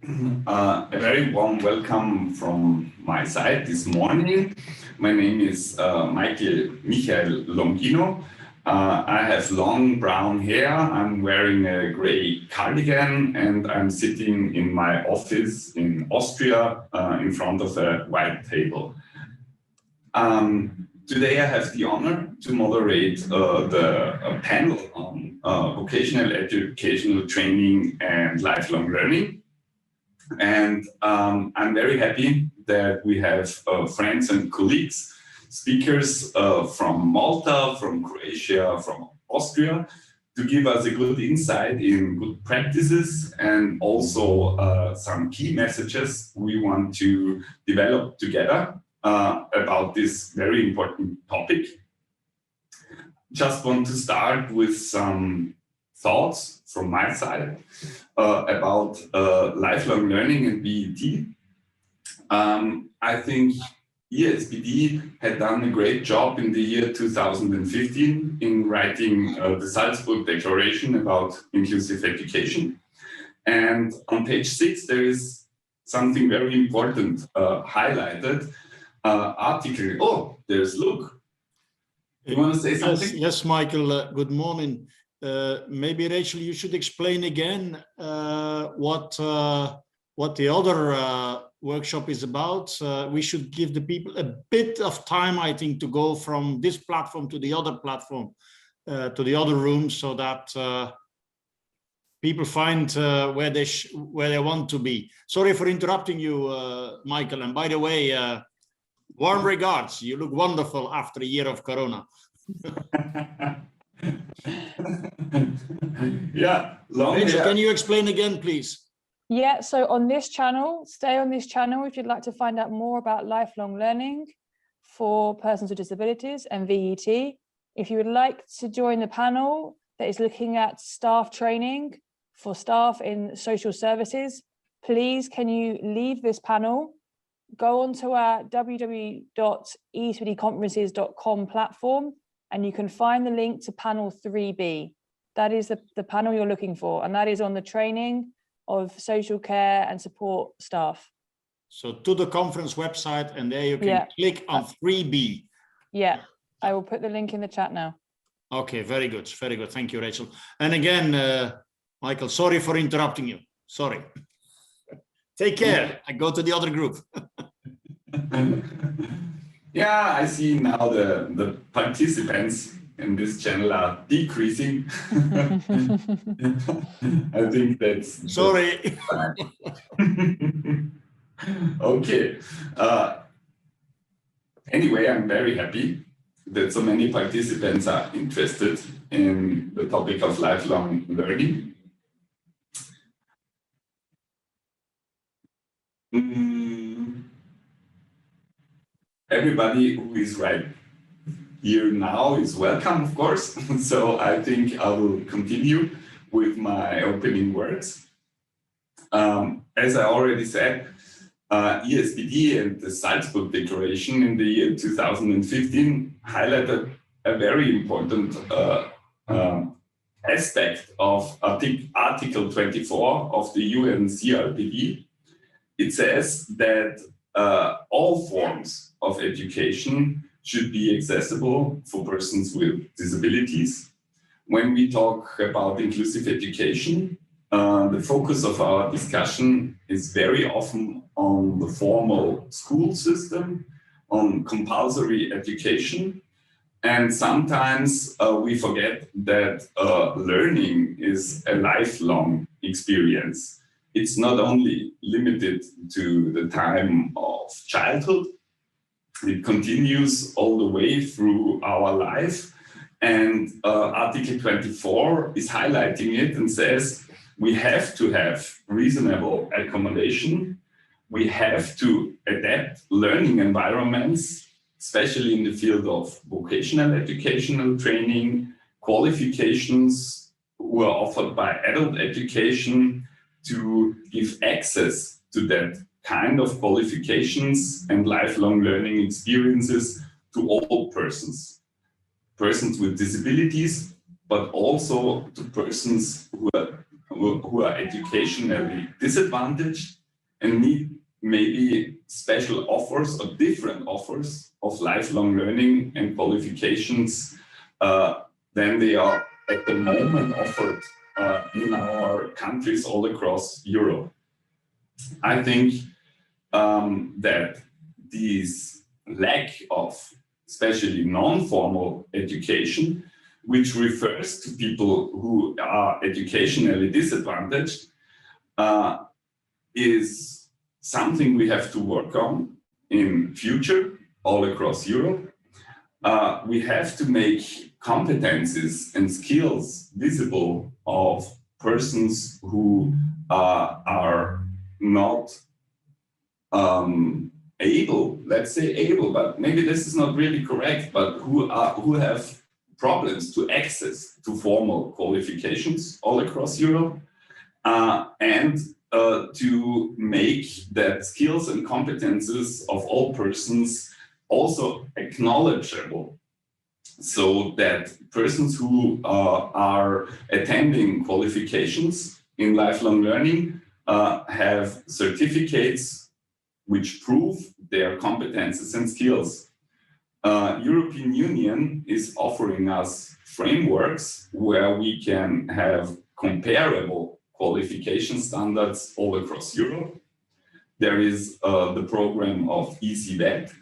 A very warm welcome from my side this morning. My name is Michael Longino. I have long brown hair, I'm wearing a gray cardigan, and I'm sitting in my office in Austria in front of a white table. Today I have the honor to moderate the panel on vocational educational training and lifelong learning. And I'm very happy that we have friends and colleagues, speakers from Malta, from Croatia, from Austria, to give us a good insight in good practices and also some key messages we want to develop together about this very important topic. Just want to start with some thoughts from my side about lifelong learning and BET. I think ESBD had done a great job in the year 2015 in writing the Salzburg Declaration about inclusive education. And on page 6, there is something very important highlighted. Article, oh, there's Luke. You want to say something? Yes, Michael, good morning. Maybe Rachel, you should explain again what the other workshop is about. We should give the people a bit of time, I think, to go from this platform to the other platform, to the other room, so that people find where they want to be. Sorry for interrupting you, Michael. And by the way, warm regards. You look wonderful after a year of Corona. Yeah. Rachel, can you explain again, please? Yeah, so on this channel, stay on this channel if you'd like to find out more about lifelong learning for persons with disabilities and VET. If you would like to join the panel that is looking at staff training for staff in social services, please can you leave this panel, go onto our www.esbdconferences.com platform, and you can find the link to panel 3B. That is the panel you're looking for, and that is on the training of social care and support staff. So to the conference website, and there you can click on 3B. Yeah, I will put the link in the chat now. Okay, very good, very good. Thank you, Rachel. And again, Michael, sorry for interrupting you. Sorry. Take care. I go to the other group. Yeah, I see now the participants in this channel are decreasing. I think that's... Sorry. Okay. Anyway, I'm very happy that so many participants are interested in the topic of lifelong learning. Everybody who is right here now is welcome, of course. So I think I will continue with my opening words. As I already said, ESBD and the Salzburg Declaration in the year 2015 highlighted a very important aspect of Article 24 of the UN CRPD. It says that all forms of education should be accessible for persons with disabilities. When we talk about inclusive education, the focus of our discussion is very often on the formal school system, on compulsory education. And sometimes we forget that learning is a lifelong experience. It's not only limited to the time of childhood, it continues all the way through our life. And Article 24 is highlighting it and says we have to have reasonable accommodation. We have to adapt learning environments, especially in the field of vocational educational training, qualifications who are offered by adult education, to give access to that kind of qualifications and lifelong learning experiences to all persons with disabilities, but also to persons who are educationally disadvantaged and need maybe special offers or different offers of lifelong learning and qualifications than they are at the moment offered in our countries all across Europe. I think that this lack of especially non-formal education, which refers to people who are educationally disadvantaged, is something we have to work on in future all across Europe. We have to make competencies and skills visible of persons who are not able, let's say able, but maybe this is not really correct, but who have problems to access to formal qualifications all across Europe, and to make that skills and competences of all persons also acknowledgeable, so that persons who are attending qualifications in lifelong learning have certificates which prove their competences and skills. European Union is offering us frameworks where we can have comparable qualification standards all across Europe. There is the program of Inclsuive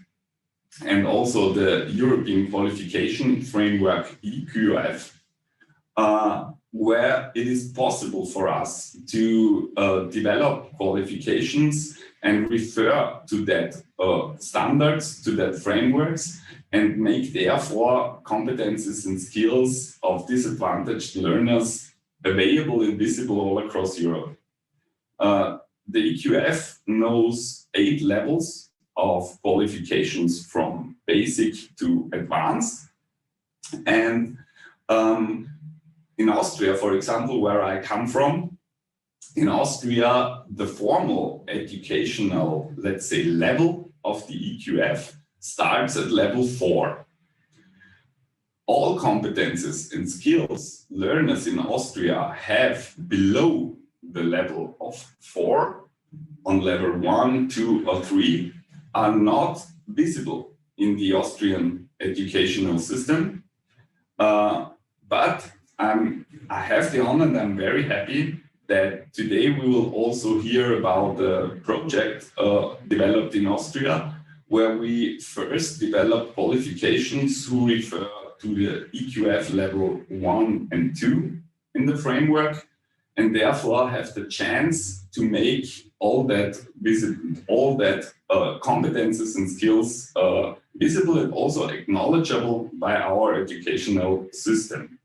and also the European Qualification Framework, Inclsuive, where it is possible for us to develop qualifications and refer to that standards, to that frameworks, and make therefore competences and skills of disadvantaged learners available and visible all across Europe. The EQF knows 8 levels of qualifications from basic to advanced. And in Austria, for example, where I come from, in Austria, the formal educational, let's say, level of the EQF starts at level 4. All competences and skills learners in Austria have below the level of 4, on level 1, 2, or 3, are not visible in the Austrian educational system. But I have the honor and I'm very happy that today we will also hear about the project developed in Austria, where we first developed qualifications who refer to the EQF level 1 and 2 in the framework, and therefore have the chance to make all that visible, all that competences and skills visible and also acknowledgeable by our educational system.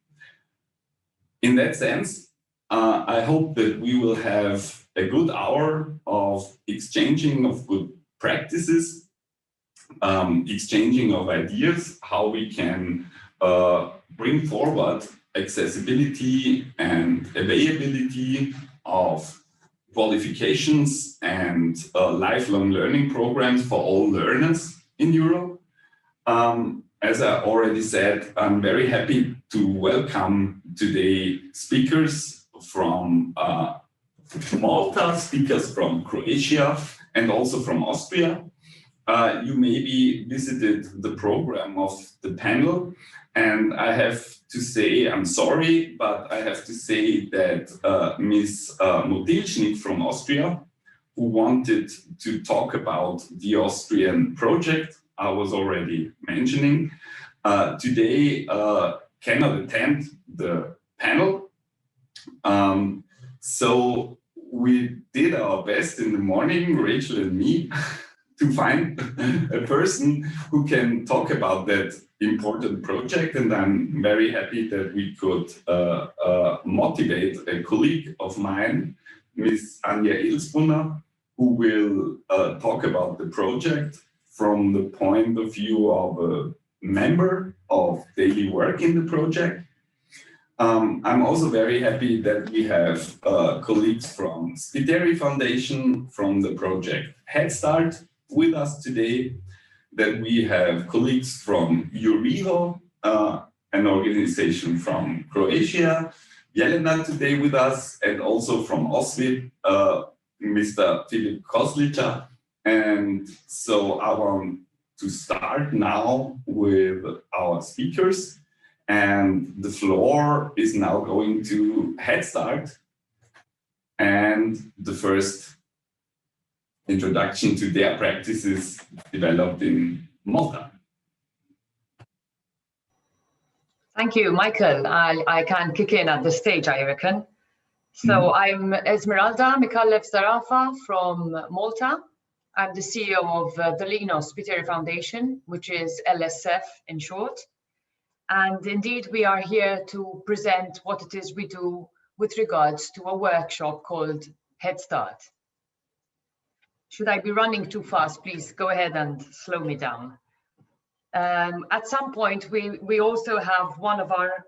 In that sense, I hope that we will have a good hour of exchanging of good practices, exchanging of ideas, how we can bring forward accessibility and availability of qualifications and lifelong learning programs for all learners in Europe. As I already said, I'm very happy to welcome today speakers from Malta, speakers from Croatia, and also from Austria. You maybe visited the program of the panel, and I have to say, I'm sorry, but I have to say that Ms. Motilschnik from Austria, who wanted to talk about the Austrian project I was already mentioning, today cannot attend the panel. So we did our best in the morning, Rachel and me, to find a person who can talk about that important project. And I'm very happy that we could motivate a colleague of mine, Ms. Anja Elsbrunner, who will talk about the project from the point of view of a member of daily work in the project. I'm also very happy that we have colleagues from Spiteri Foundation, from the project Head Start with us today, that we have colleagues from Euriho, an organization from Croatia, Jelena today with us, and also from Osvit, Mr. Philip Koslica. And so I want to start now with our speakers. And the floor is now going to Head Start and the first introduction to their practices developed in Malta. Thank you, Michael. I can kick in at this stage, I reckon. So I'm Esmeralda Mikalev Zarafa from Malta. I'm the CEO of the Linos Spiteri Foundation, which is LSF in short. And indeed, we are here to present what it is we do with regards to a workshop called Head Start. Should I be running too fast? Please go ahead and slow me down. At some point, we also have one of our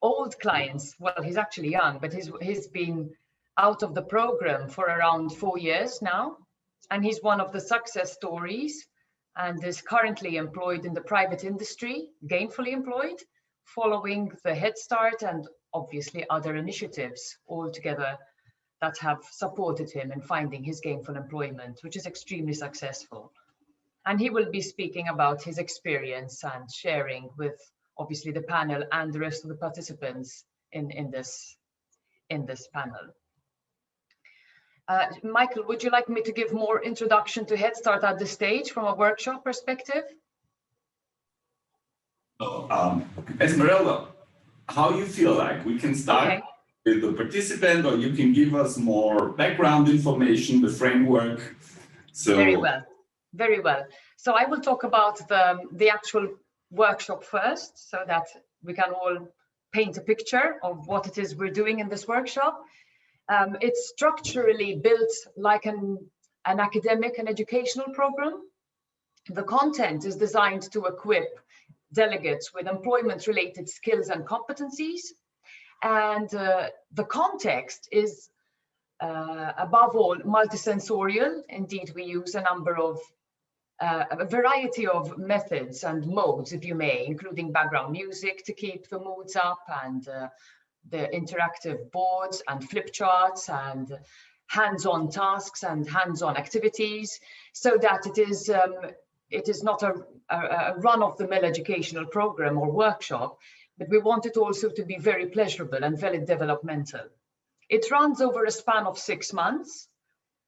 old clients. Well, he's actually young, but he's been out of the program for around 4 years now. And he's one of the success stories and is currently employed in the private industry, gainfully employed, following the Head Start and obviously other initiatives altogether that have supported him in finding his gainful employment, which is extremely successful. And he will be speaking about his experience and sharing with obviously the panel and the rest of the participants in this panel. Michael, would you like me to give more introduction to Head Start at this stage from a workshop perspective? Esmeralda, how you feel like? We can start with the participant, or you can give us more background information, the framework. So very well, very well. So I will talk about the actual workshop first, so that we can all paint a picture of what it is we're doing in this workshop. It's structurally built like an academic and educational program. The content is designed to equip delegates with employment-related skills and competencies. And the context is, above all, multisensorial. Indeed, we use a variety of methods and modes, if you may, including background music to keep the moods up, and the interactive boards and flip charts and hands-on tasks and hands-on activities, so that it is not a run-of-the-mill educational program or workshop, but we want it also to be very pleasurable and very developmental. It runs over a span of 6 months,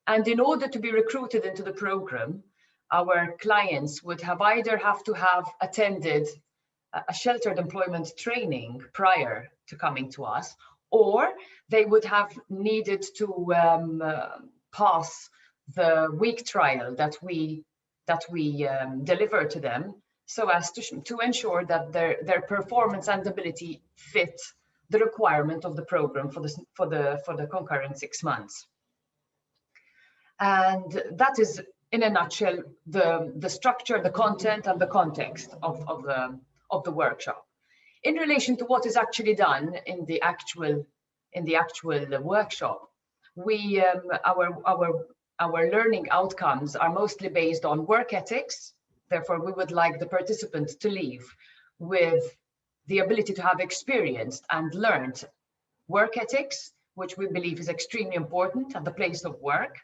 and in order to be recruited into the program, our clients would either have to have attended a sheltered employment training prior to coming to us, or they would have needed to pass the week trial that we deliver to them, so as to ensure that their performance and ability fit the requirement of the program for the concurrent 6 months. And that is, in a nutshell, the structure, the content, and the context of the workshop. In relation to what is actually done in the actual workshop, our learning outcomes are mostly based on work ethics. Therefore, we would like the participants to leave with the ability to have experienced and learned work ethics, which we believe is extremely important at the place of work,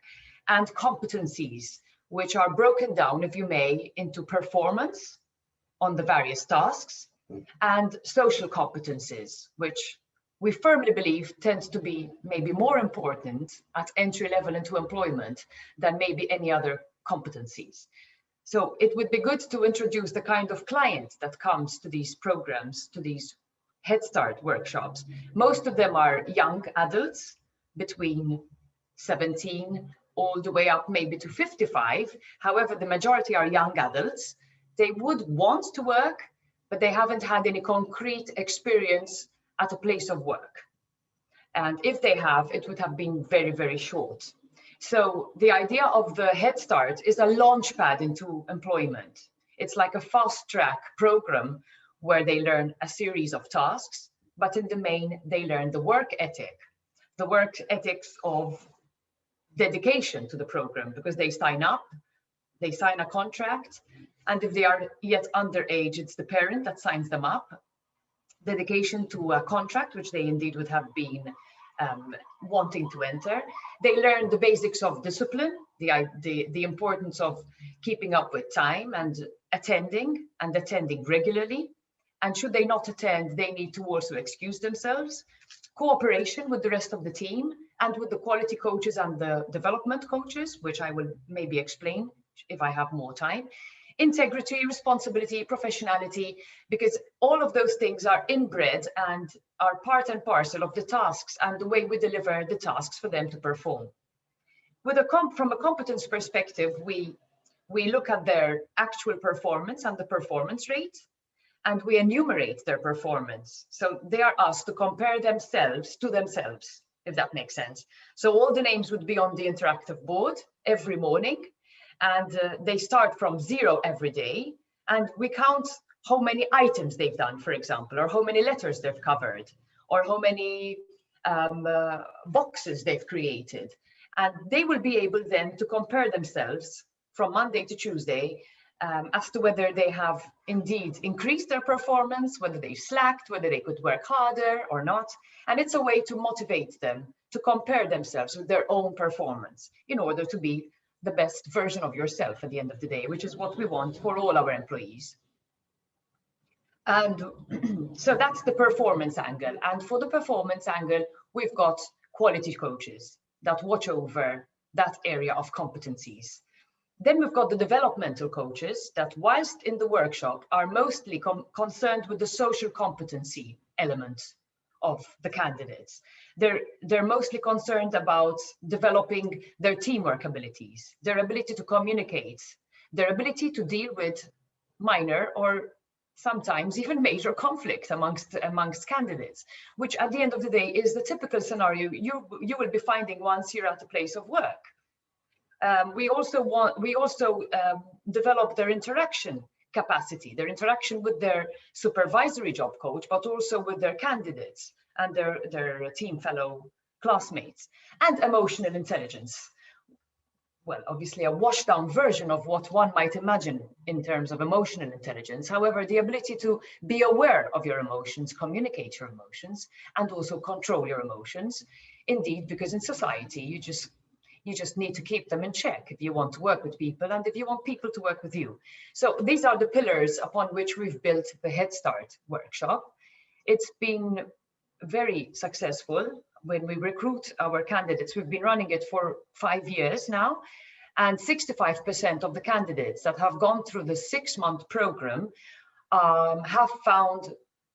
and competencies, which are broken down, if you may, into performance on the various tasks, and social competencies, which we firmly believe tends to be maybe more important at entry level into employment than maybe any other competencies. So it would be good to introduce the kind of client that comes to these programs, to these Head Start workshops. Most of them are young adults between 17 all the way up maybe to 55. However, the majority are young adults. They would want to work, but they haven't had any concrete experience at a place of work. And if they have, it would have been very, very short. So the idea of the Head Start is a launch pad into employment. It's like a fast track program where they learn a series of tasks, but in the main, they learn the work ethics of dedication to the program, because they sign up, they sign a contract, and if they are yet underage, it's the parent that signs them up. Dedication to a contract, which they indeed would have been wanting to enter. They learn the basics of discipline, the importance of keeping up with time and attending regularly. And should they not attend, they need to also excuse themselves. Cooperation with the rest of the team and with the quality coaches and the development coaches, which I will maybe explain if I have more time. Integrity, responsibility, professionality, because all of those things are inbred and are part and parcel of the tasks and the way we deliver the tasks for them to perform. From a competence perspective, we look at their actual performance and the performance rate, and we enumerate their performance. So they are asked to compare themselves to themselves, if that makes sense. So all the names would be on the interactive board every morning, and they start from 0 every day, and we count how many items they've done, for example, or how many letters they've covered, or how many boxes they've created. And they will be able then to compare themselves from Monday to Tuesday as to whether they have indeed increased their performance, whether they slacked, whether they could work harder or not. And it's a way to motivate them to compare themselves with their own performance in order to be the best version of yourself at the end of the day, which is what we want for all our employees. And so that's the performance angle. And for the performance angle, we've got quality coaches that watch over that area of competencies. Then we've got the developmental coaches that, whilst in the workshop, are mostly concerned with the social competency element of the candidates. They're mostly concerned about developing their teamwork abilities, their ability to communicate, their ability to deal with minor or sometimes even major conflict amongst candidates, which at the end of the day is the typical scenario you will be finding once you're at a place of work. We also develop their interaction capacity, their interaction with their supervisory job coach, but also with their candidates and their team fellow classmates, and emotional intelligence. Well, obviously a washed down version of what one might imagine in terms of emotional intelligence. However, the ability to be aware of your emotions, communicate your emotions, and also control your emotions. Indeed, because in society, you just need to keep them in check if you want to work with people and if you want people to work with you. So these are the pillars upon which we've built the Head Start workshop. It's been very successful. When we recruit our candidates, we've been running it for 5 years now, and 65% of the candidates that have gone through the 6-month program have found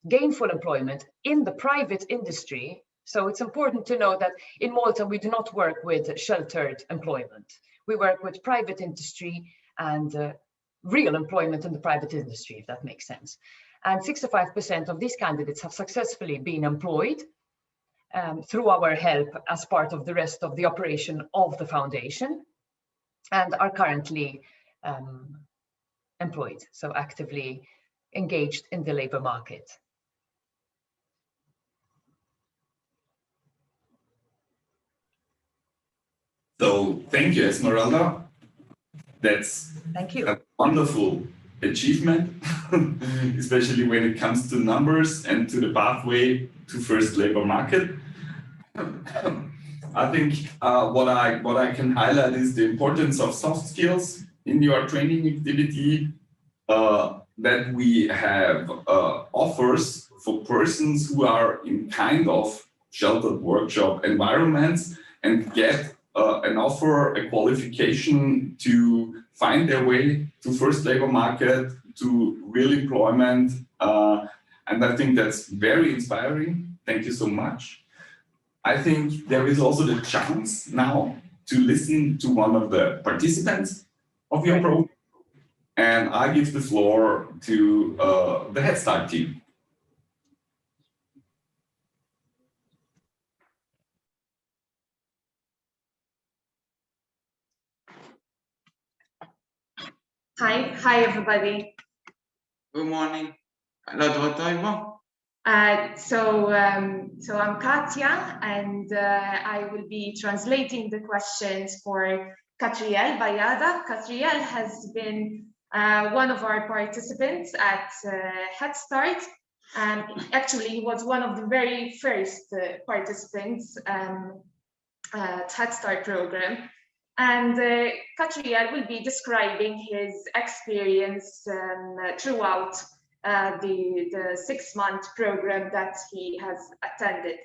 gainful employment in the private industry. So it's important to know that in Malta, we do not work with sheltered employment. We work with private industry and real employment in the private industry, if that makes sense. And 65% of these candidates have successfully been employed through our help as part of the rest of the operation of the foundation, and are currently employed, so actively engaged in the labor market. So thank you, Esmeralda. That's Thank you. A wonderful achievement, especially when it comes to numbers and to the pathway to first labor market. I think what I can highlight is the importance of soft skills in your training activity, that we have offers for persons who are in kind of sheltered workshop environments and get an offer, a qualification to find their way to first labor market, to real employment. And I think that's very inspiring. Thank you so much. I think there is also the chance now to listen to one of the participants of your program. And I give the floor to the Head Start team. Hi everybody. Good morning. Hello, So I'm Katya, and I will be translating the questions for Katriel Bayada. Katriel has been one of our participants at Head Start, Actually, he was one of the very first participants at Head Start program. And Catriel will be describing his experience throughout the 6-month program that he has attended.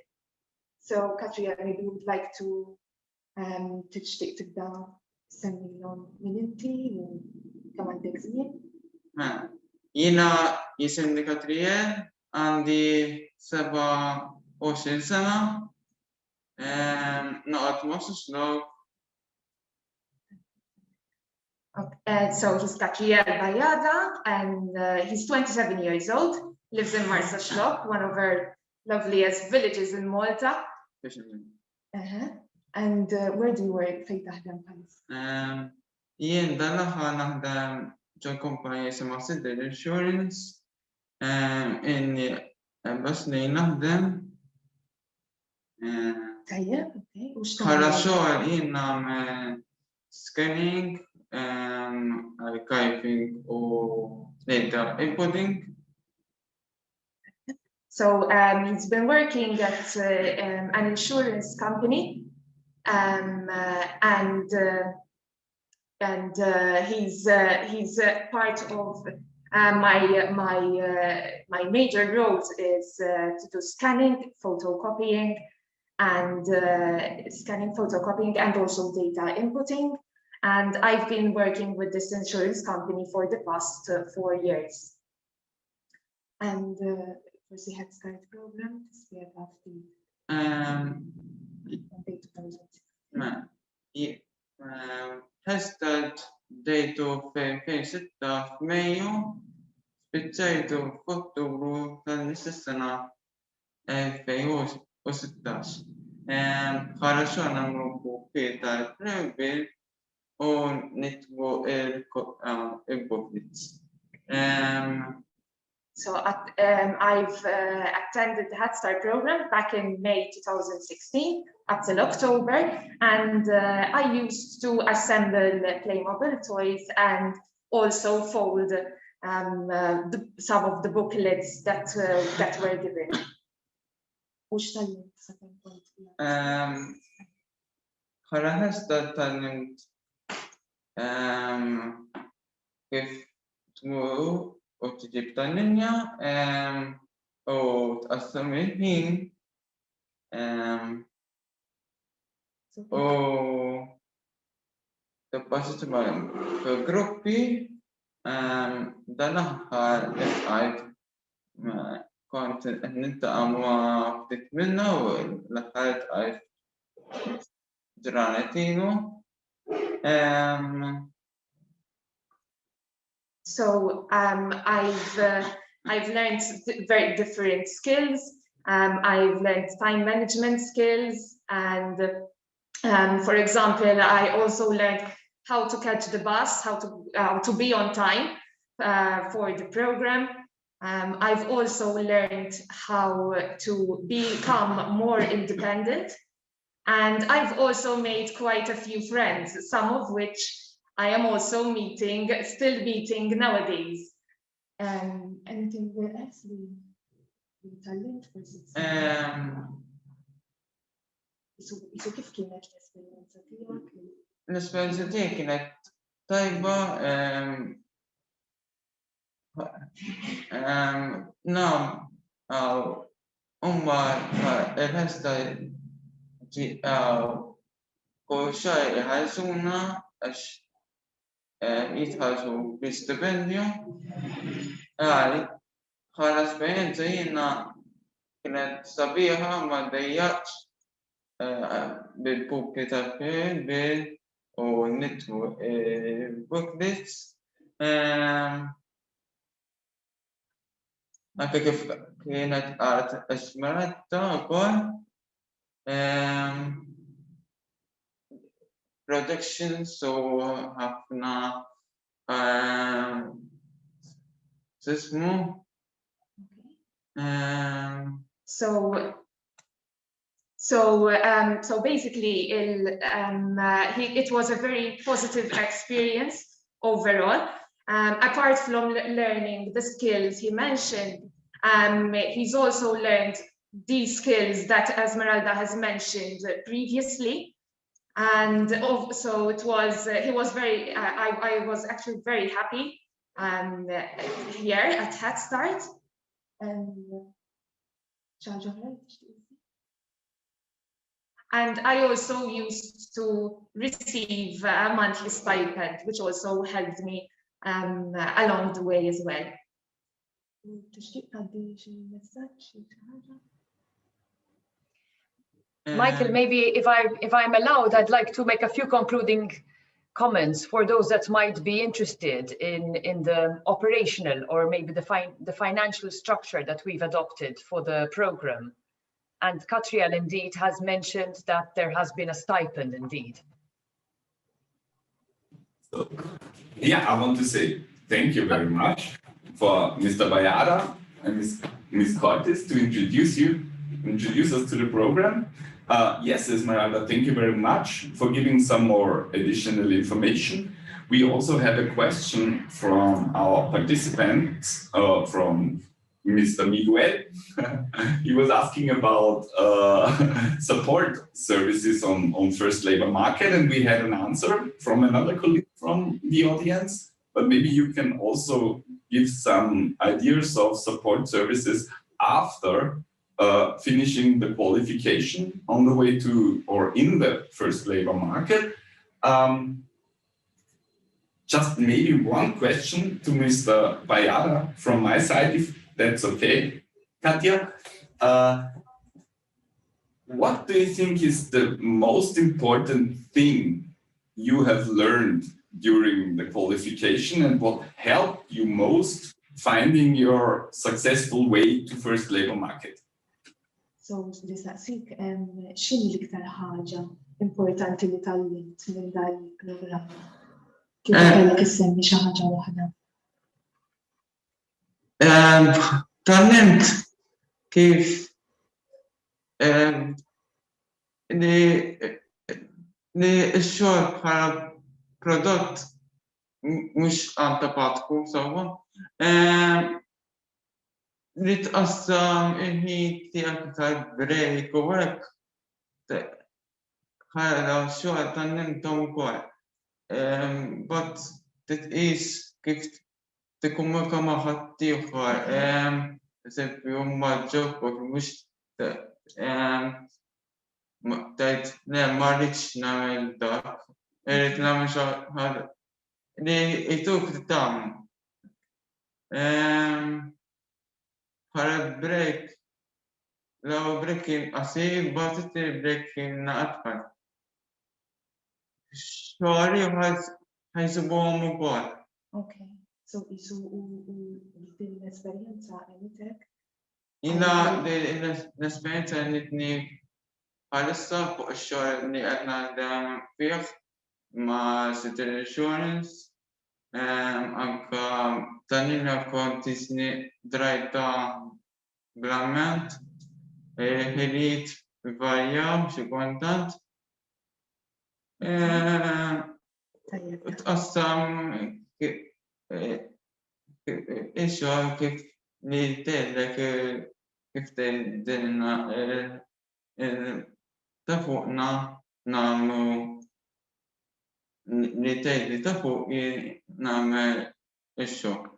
So Catriel, maybe you would like to تشتاق تبدا تسمي لهم من انتي وكمان تكزين. Jina jisimni Katriel, għandi 27 sena, naqat ma s-slok. So he's Catriel Bayada, and he's 27 years old, lives in Marsa, one of our loveliest villages in Malta. And where do you work? Jien dal-aħħar naħdem ġo kumpanija jisimha Sidder Insurance, inni bas li naħdem. Tajjeb, okay. Bħala xogħol jien nagħmel scanning, archiving u data inputting. So he's been working at an insurance company, and he's part of my major roles is to do scanning, photocopying, and also data inputting. And I've been working with this insurance company for the past 4 years. And for the Head Start program, we have Head Start dejtu f'2006 f'Mejju, spiċċajtu f'Ottubru tal-sena 2016. Bħala xogħol nagħmlu Peter Prebil u nitbu il-booklets. So I've attended the Head Start program back in May 2016 up till October, and I used to assemble Playmobil toys and also fold some of the booklets that were given. Bħala Head Start tallimt kif tmuru u tiġib tal-linja u tqassam il-ħin u tibbażit fil-gruppi dan-aħħar iltqajt kont niltaqa' ma' ftit minnha u l-aħħar iltqajt ġranet ilu. So I've learned very different skills. I've learned time management skills, and for example, I also learned how to catch the bus, how to be on time for the program. I've also learned how to become more independent, and I've also made quite a few friends, some of which I am also still meeting nowadays. Anything else we talent for So kif kienet l-esperienza tiegħek? L-esperienza tiegħi kienet tajba, umma il-Head Start kull xahar iħallsuna għax jitħallsu bi-stipendju. Bħala esperienza jiena kienet sabiħa ma ddejjaqx bil-pupli tal-Prebil u nitwu booklets. Anke kif kienet qalt Esmeralda wkoll. Productions u ħafna sismu. So basically, it was a very positive experience overall. Apart from learning the skills he mentioned, He's also learned these skills that Esmeralda has mentioned previously. And so it was, he was very, I was actually very happy here at Head Start. And I also used to receive a monthly stipend, which also helped me along the way as well. Michael, maybe if I'm allowed, I'd like to make a few concluding comments for those that might be interested in the operational or maybe the financial structure that we've adopted for the program. And Catriel indeed has mentioned that there has been a stipend indeed. So, yeah, I want to say thank you very much for Mr. Bayada and Ms. Cortes to introduce us to the program. Yes, Esmeralda, thank you very much for giving some more additional information. We also have a question from our participants, from Mr. Miguel. He was asking about support services on first labor market, and we had an answer from another colleague from the audience, but maybe you can also give some ideas of support services after finishing the qualification on the way to or in the first labor market. Just maybe one question to Mr. Bayada from my side, if that's okay. Katja, what do you think is the most important thing you have learned during the qualification, and what helped you most finding your successful way to first labor market? So, nistaqsik, x'inhi l-iktar ħaġa importanti li tallimt minn dan il-programm? Kif kellek issemmi xi ħaġa waħda? Tallimt kif li x-xogħol bħala prodott mhux antipatiku sewwa. Li tqassam il-ħin tiegħek tal-break u hekk bħala xogħol tallimthom ukoll. But titqis kif tikkomunika ma' ħadd ieħor, eżempju ma' ġobok mhux tgħid le ma rridx nagħmel dak, irid nagħmel xi ħaġa li jtuk tagħmel. Bħala break, l-ewwel break kien qasir, mbagħad it-tieni break kien naqatfar. Xogħol ieħor ħajsibuhom ukoll. Okay. So, din l-esperjenza għenitek? Jiena l-esperjenza għenitni bħalissa fuq ix-xogħol li qed naħdem fih ma' City Insurance, anke tanina kont isni drajta bl-amment, ħiliet varjaw xi kontant. Tqassam ix-xogħol kif li tgħidlek kif tgħidilna ta' fuqna nagħmlu li tgħidli ta' fuq nagħmel ix-xogħol.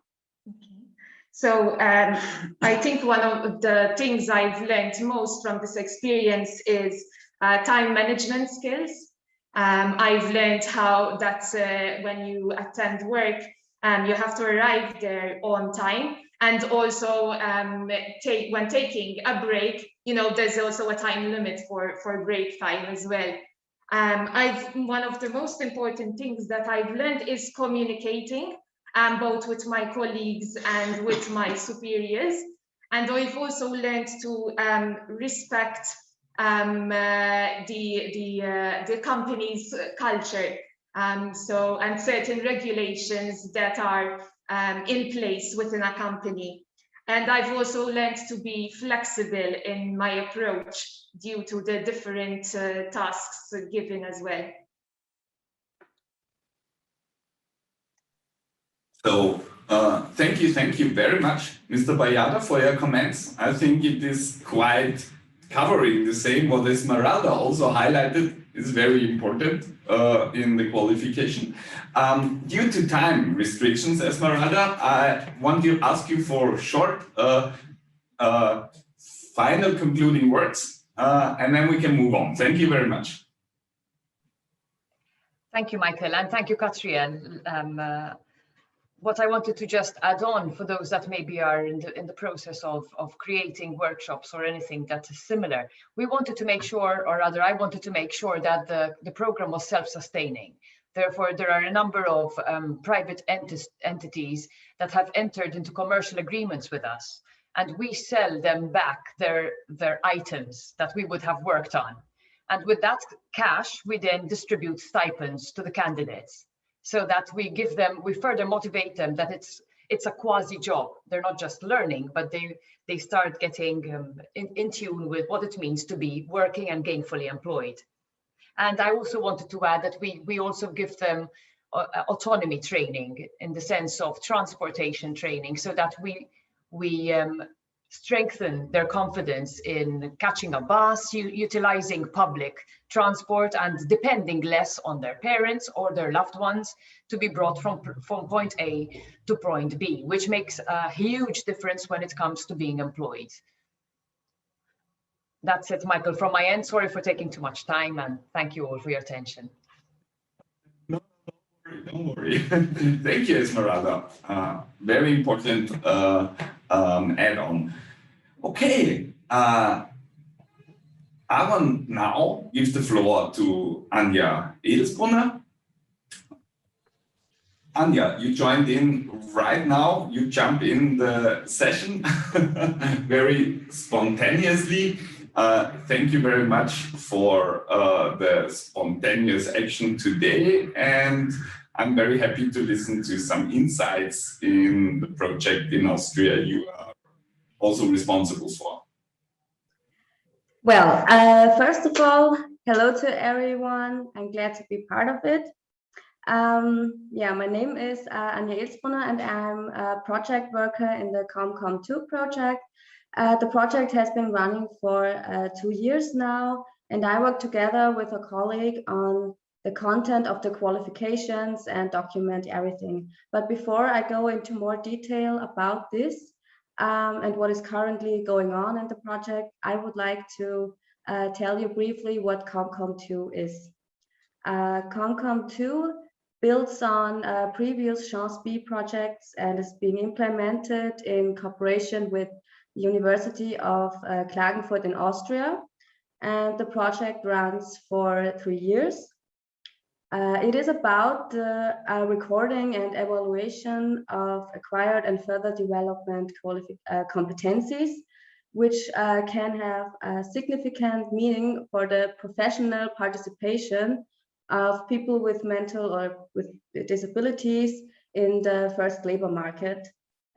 So I think one of the things I've learned most from this experience is time management skills. I've learned how that when you attend work, you have to arrive there on time, and also when taking a break, you know, there's also a time limit for break time as well. One of the most important things that I've learned is communicating, both with my colleagues and with my superiors. And I've also learned to respect the company's culture, and certain regulations that are in place within a company. And I've also learned to be flexible in my approach due to the different tasks given as well. So Thank you very much, Mr. Bayada, for your comments. I think it is quite covering the same what Esmeralda also highlighted is very important in the qualification. Due to time restrictions, Esmeralda, I want to ask you for short final concluding words, and then we can move on. Thank you very much. Thank you, Michael, and thank you, Katrien. What I wanted to just add on for those that maybe are in the process of creating workshops or anything that is similar, we wanted to make sure, or rather I wanted to make sure that the program was self-sustaining. Therefore, there are a number of private entities that have entered into commercial agreements with us, and we sell them back their items that we would have worked on. And with that cash, we then distribute stipends to the candidates, so that we give them, we further motivate them that it's a quasi job. They're not just learning, but they start getting in tune with what it means to be working and gainfully employed. And I also wanted to add that we also give them autonomy training in the sense of transportation training, so that we strengthen their confidence in catching a bus, utilizing public transport, and depending less on their parents or their loved ones to be brought from point A to point B, which makes a huge difference when it comes to being employed. That's it, Michael, from my end. Sorry for taking too much time, and thank you all for your attention. No, don't worry. Thank you, Esmeralda. Very important add-on. Okay, I want now give the floor to Anja Edelsbrunner. Anja, you joined in right now. You jump in the session very spontaneously. Thank you very much for the spontaneous action today, and I'm very happy to listen to some insights in the project in Austria you are also responsible for. Well, first of all, hello to everyone. I'm glad to be part of it. Yeah, my name is Anja Edelsbrunner, and I'm a project worker in the ComCom2 project. The project has been running for 2 years now, and I work together with a colleague on the content of the qualifications and document everything. But before I go into more detail about this and what is currently going on in the project, I would like to tell you briefly what ComCom2 is. ComCom2 builds on previous Chance B projects and is being implemented in cooperation with the University of Klagenfurt in Austria. And the project runs for 3 years. It is about the recording and evaluation of acquired and further development competencies, which can have a significant meaning for the professional participation of people with mental or with disabilities in the first labor market.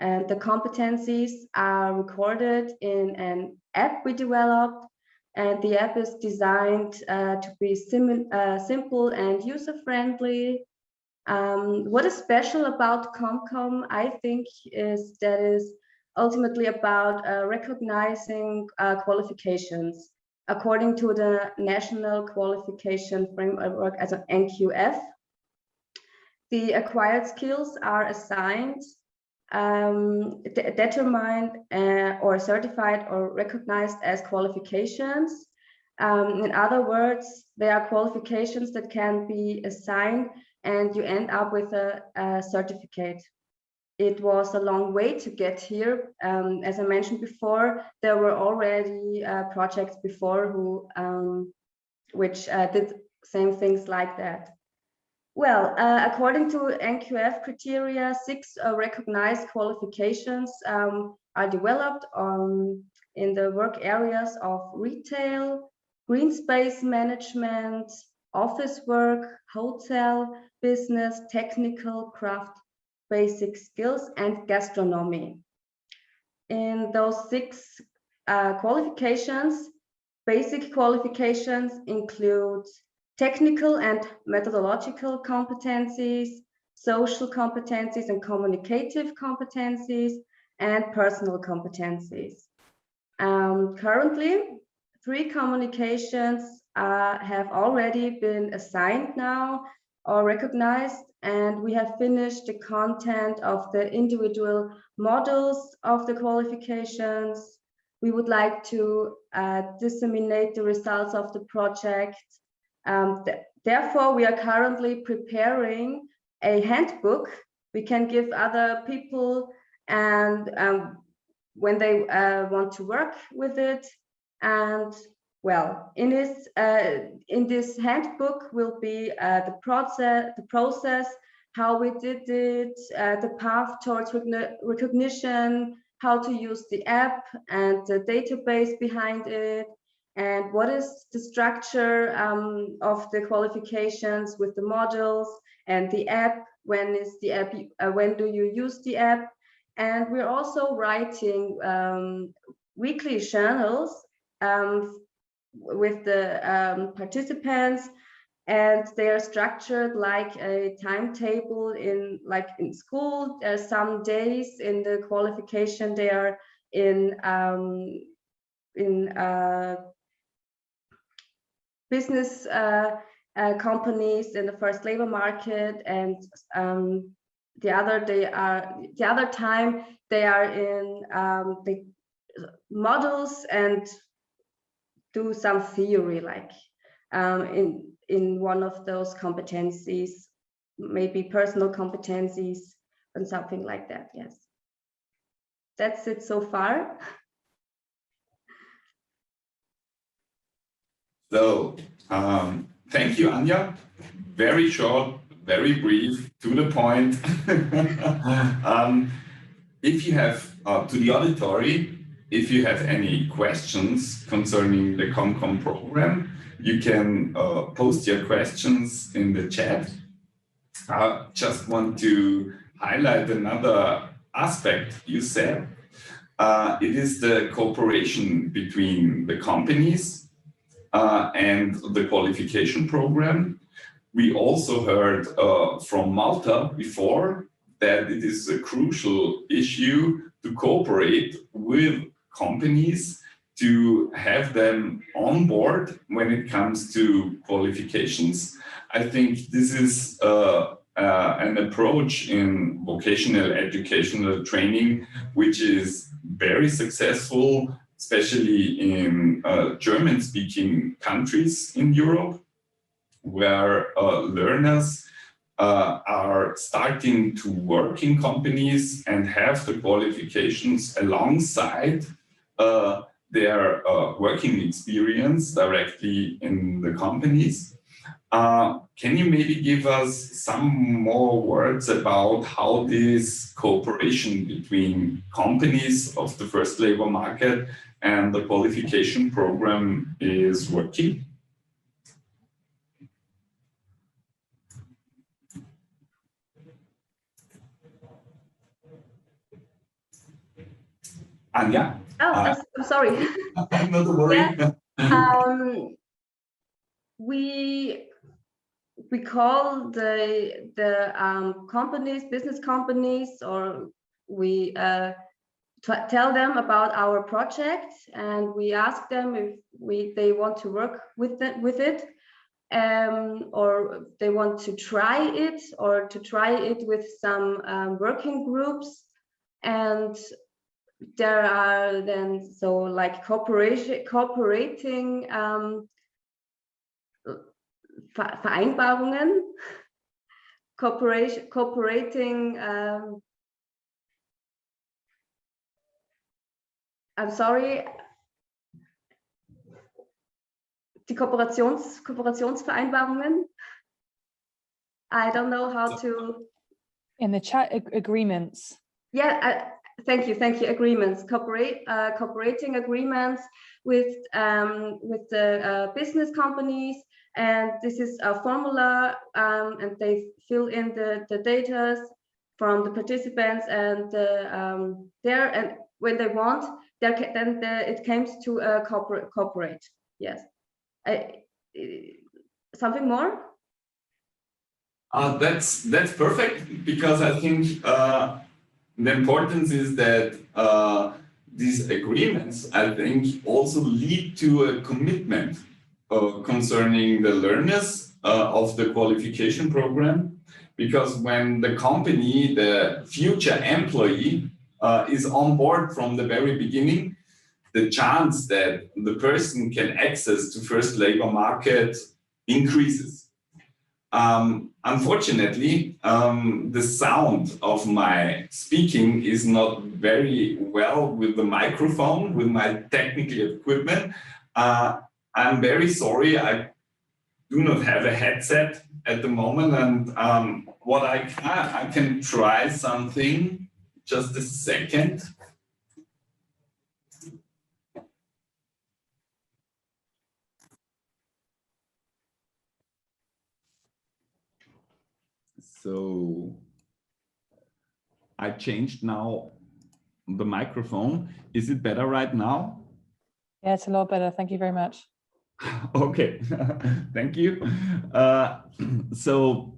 And the competencies are recorded in an app we developed, and the app is designed to be simple and user-friendly. What is special about ComCom, I think, is that it is ultimately about recognizing qualifications according to the National Qualification Framework as an NQF. The acquired skills are assigned, determined or certified or recognized as qualifications. In other words, there are qualifications that can be assigned and you end up with a certificate. It was a long way to get here. As I mentioned before, there were already projects before who which did same things like that. Well, according to NQF criteria, 6 recognized qualifications are developed in the work areas of retail, green space management, office work, hotel, business, technical, craft, basic skills, and gastronomy. In those 6 qualifications, basic qualifications include technical and methodological competencies, social competencies and communicative competencies, and personal competencies. Currently, 3 communications have already been assigned now or recognized, and we have finished the content of the individual models of the qualifications. We would like to disseminate the results of the project. Therefore, we are currently preparing a handbook we can give other people, and when they want to work with it. And well, in this handbook will be the process, how we did it, the path towards recognition, how to use the app and the database behind it, and what is the structure of the qualifications with the modules and the app. When is the app? When do you use the app? And we're also writing weekly journals with the participants, and they are structured like a timetable in school. There's some days in the qualification they are in business companies in the first labor market, and the other time they are in the models and do some theory, like in one of those competencies, maybe personal competencies and something like that. Yes, that's it so far. So thank you, Anja. Very short, very brief, to the point. If you have, to the auditory, if you have any questions concerning the ComCom program, you can post your questions in the chat. I just want to highlight another aspect you said. It is the cooperation between the companies and the qualification program. We also heard from Malta before that it is a crucial issue to cooperate with companies, to have them on board when it comes to qualifications. I think this is an approach in vocational educational training which is very successful, especially in German-speaking countries in Europe, where learners are starting to work in companies and have the qualifications alongside their working experience directly in the companies. Can you maybe give us some more words about how this cooperation between companies of the first labor market and the qualification program is working? Anja? Oh, I'm sorry. Not to worry. Yeah. We call the companies, business companies, or we tell them about our project, and we ask them if they want to work with it, or they want to try it, or to try it with some working groups. And there are then cooperating Vereinbarungen, cooperating. I'm sorry. Die Kooperationsvereinbarungen. I don't know how to. In the chat, agreements. Yeah. Thank you. Agreements, cooperating agreements with the business companies, and this is a formula, and they fill in the data from the participants, and there, and when they want, then it comes to cooperate. Yes. Something more? That's perfect, because I think the importance is that these agreements, I think, also lead to a commitment concerning the learners of the qualification program, because when the company, the future employee, is on board from the very beginning, the chance that the person can access to first labor market increases. Unfortunately, the sound of my speaking is not very well with the microphone, with my technical equipment. I'm very sorry, I do not have a headset at the moment, and what I can try something. Just a second. So I changed now the microphone. Is it better right now? Yeah, it's a lot better. Thank you very much. Okay, thank you. So,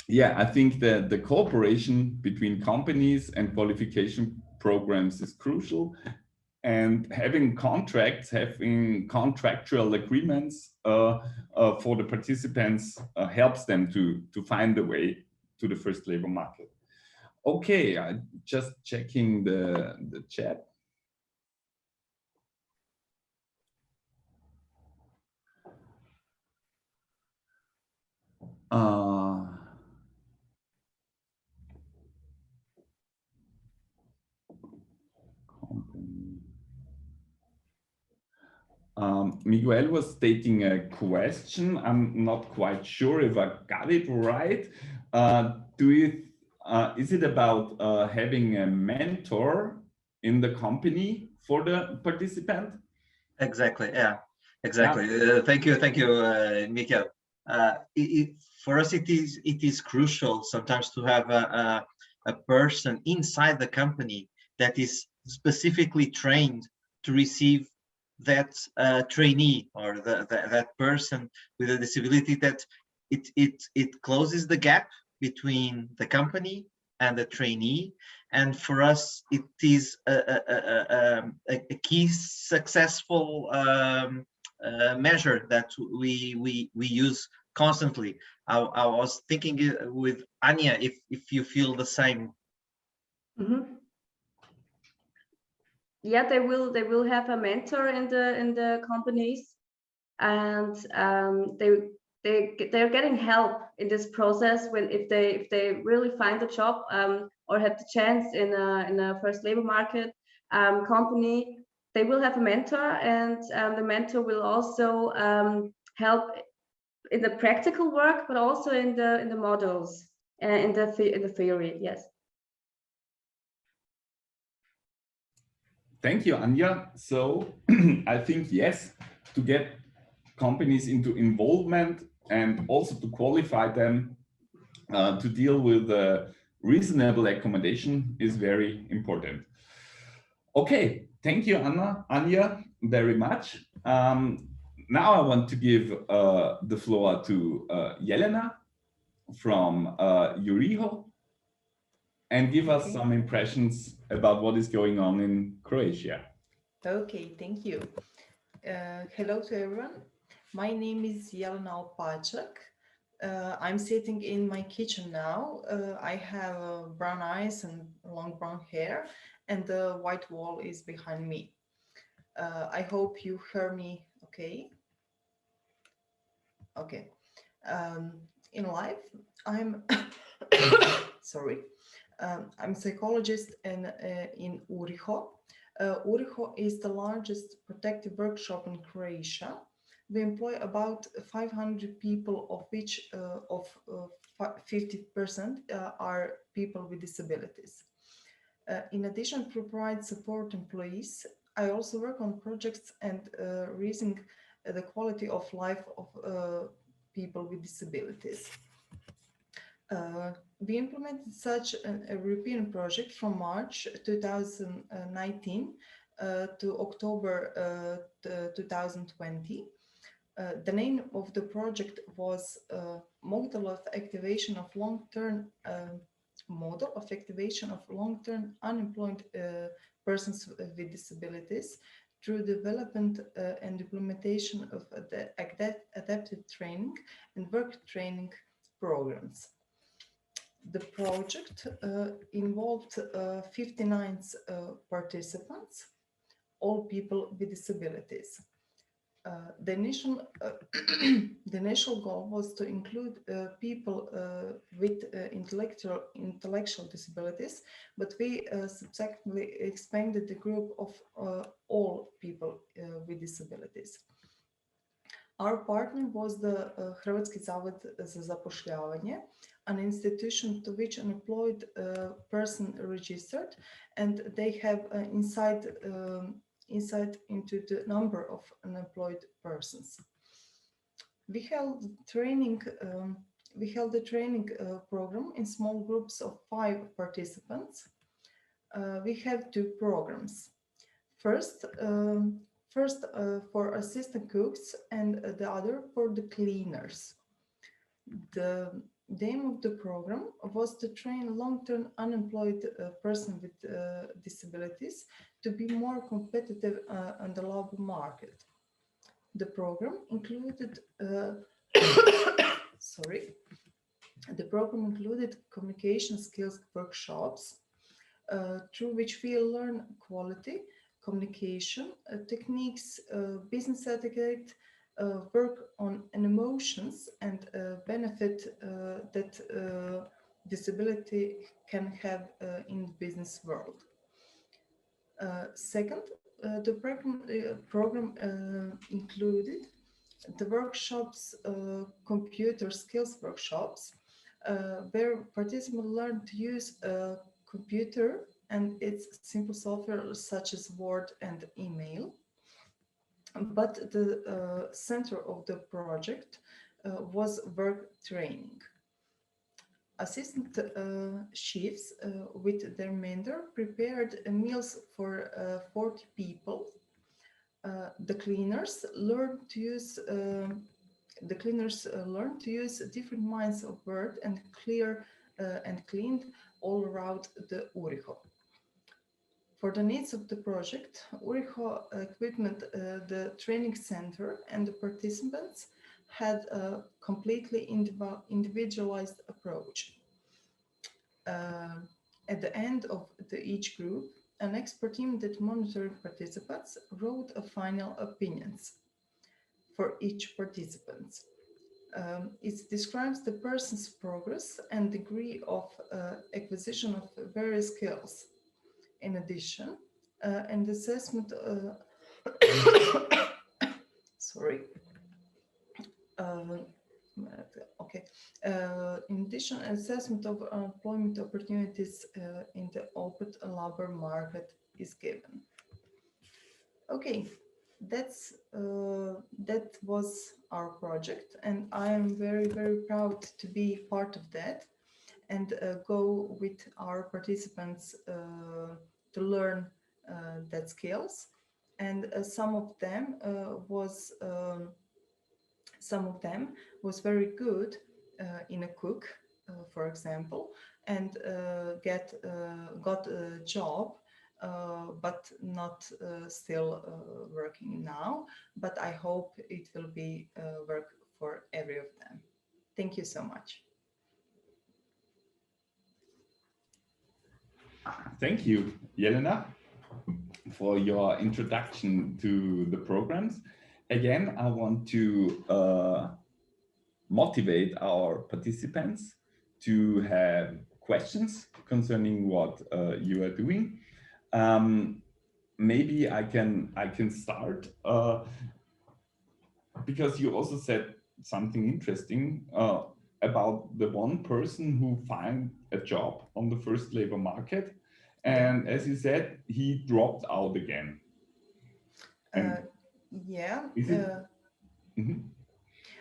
yeah, I think that the cooperation between companies and qualification programs is crucial. And having contracts, having contractual agreements for the participants helps them to find a way to the first labor market. Okay, I'm just checking the chat. Miguel was stating a question. I'm not quite sure if I got it right. Is it about having a mentor in the company for the participant? Exactly. Yeah. Exactly. Yeah. Thank you, Mikael. For us, it is crucial sometimes to have a person inside the company that is specifically trained to receive that trainee or that person with a disability, that it closes the gap between the company and the trainee. And for us, it is a key successful measure that we use constantly. I was thinking with Anya, if you feel the same. Mm-hmm. Yeah, they will have a mentor in the companies, and they're getting help in this process when if they really find a job or have the chance in a first labor market company. They will have a mentor, and the mentor will also help in the practical work, but also in the models in the theory. Yes. Thank you, Anya. So I think, yes, to get companies into involvement and also to qualify them to deal with reasonable accommodation is very important. Okay, thank you, Anya, very much. Now I want to give the floor to Jelena from Euriho, and give us some impressions about what is going on in Croatia. Okay, thank you. Hello to everyone. My name is Jelena Opacek. I'm sitting in my kitchen now. I have brown eyes and long brown hair, and the white wall is behind me. I hope you hear me okay. Okay. In life, I'm sorry. I'm a psychologist in Uriho. Uriho is the largest protective workshop in Croatia. We employ about 500 people, of which 50% are people with disabilities. In addition to provide support employees, I also work on projects and raising the quality of life of people with disabilities. We implemented such a European project from March 2019 to October 2020. The name of the project was Model of Activation of Long-Term Unemployed Persons with Disabilities through development and implementation of the adapted training and work training programs. The project involved 59 participants, all people with disabilities. The initial goal was to include people with intellectual disabilities, but we subsequently expanded the group of all people with disabilities. Our partner was the Hrvatski Zavod za zapošljavanje, an institution to which an employed person registered, and they have insight into the number of unemployed persons. We held the training program in small groups of 5 participants. We have 2 programs. First for assistant cooks and the other for the cleaners. The aim of the program was to train long-term unemployed person with disabilities to be more competitive on the labor market. The program included the program included communication skills workshops through which we learn quality communication techniques, business etiquette, work on emotions and benefit that disability can have in the business world. Second, the program included the workshops, computer skills workshops, where participants learn to use a computer and its simple software such as Word and email. But the center of the project was work training. Assistant chefs with their mentor prepared meals for 40 people. The cleaners learned to use different kinds of work and cleaned all around the Uriho. For the needs of the project, Uriho equipment, the training center, and the participants had a completely individualized approach. At the end of each group, an expert team that monitored participants wrote a final opinions for each participant. It describes the person's progress and degree of acquisition of various skills. In addition, an assessment in addition, assessment of employment opportunities in the open labor market is given. Okay, that was our project, and I am very, very proud to be part of that and go with our participants to learn that skills. And some of them was very good in a cook, for example, and got a job, but not still working now. But I hope it will be work for every of them. Thank you so much. Thank you, Jelena, for your introduction to the programs. Again, I want to motivate our participants to have questions concerning what you are doing. Maybe I can start because you also said something interesting about the one person who found a job on the first labor market, and as you said, he dropped out again. Yeah.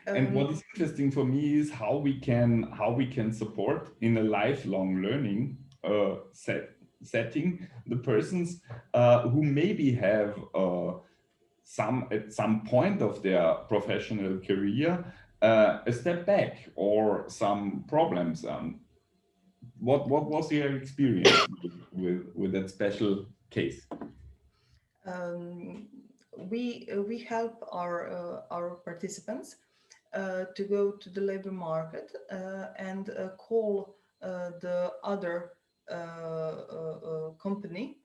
And what is interesting for me is how we can support in a lifelong learning setting the persons who maybe have at some point of their professional career a step back or some problems. What was your experience with that special case? We help our participants to go to the labor market and call the other company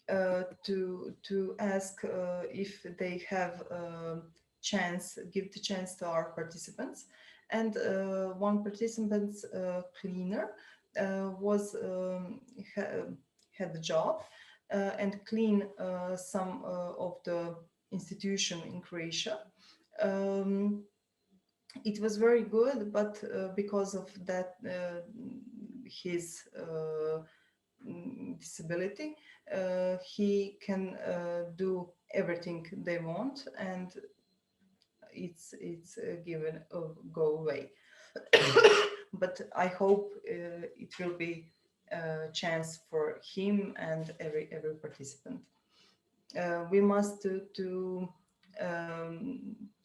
to ask if they have give the chance to our participants. And one participant's cleaner was had the job and clean some of the institution in Croatia. It was very good, but because of that, his disability, he can do everything they want, and it's given go away. But I hope it will be a chance for him and every participant. We must to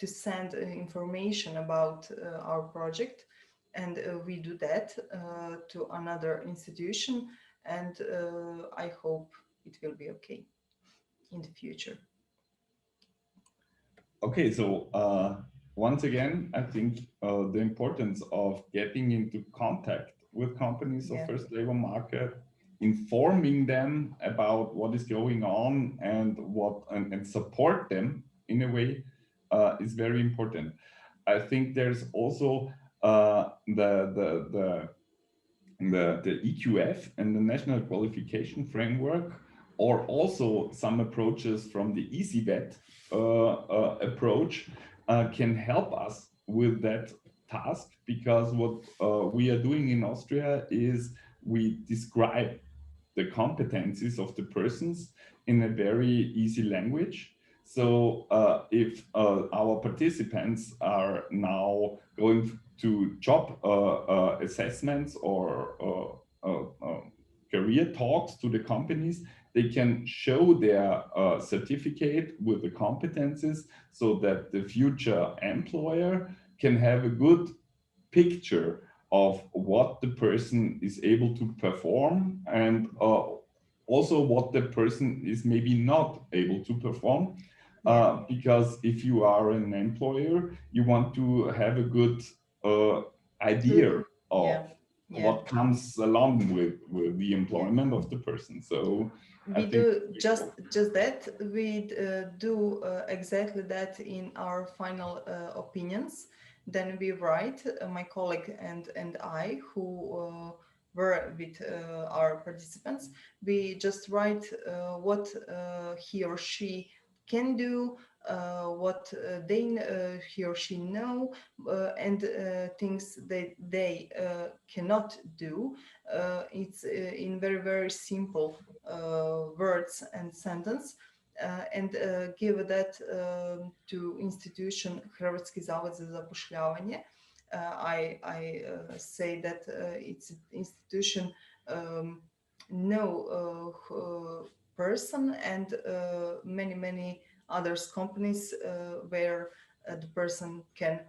send information about our project, and we do that to another institution, and I hope it will be okay in the future. Okay, so once again, I think the importance of getting into contact with companies of first labor market, informing them about what is going on and support them in a way is very important. I think there's also the EQF and the National Qualification Framework, or also some approaches from the EasyVet approach can help us with that task, because what we are doing in Austria is we describe the competencies of the persons in a very easy language. So if our participants are now going to job assessments or career talks to the companies, they can show their certificate with the competencies, so that the future employer can have a good picture of what the person is able to perform, and also what the person is maybe not able to perform. Because if you are an employer, you want to have a good idea of what comes along with the employment of the person. So we do just that. We do exactly that in our final opinions. Then we write, my colleague and I, who were with our participants, we just write what he or she can do, what he or she know, and things that they cannot do. It's in very, very simple words and sentence, and give that to institution Hrvatski Zavod za zapošljavanje. I say that it's institution person and many others companies where the person can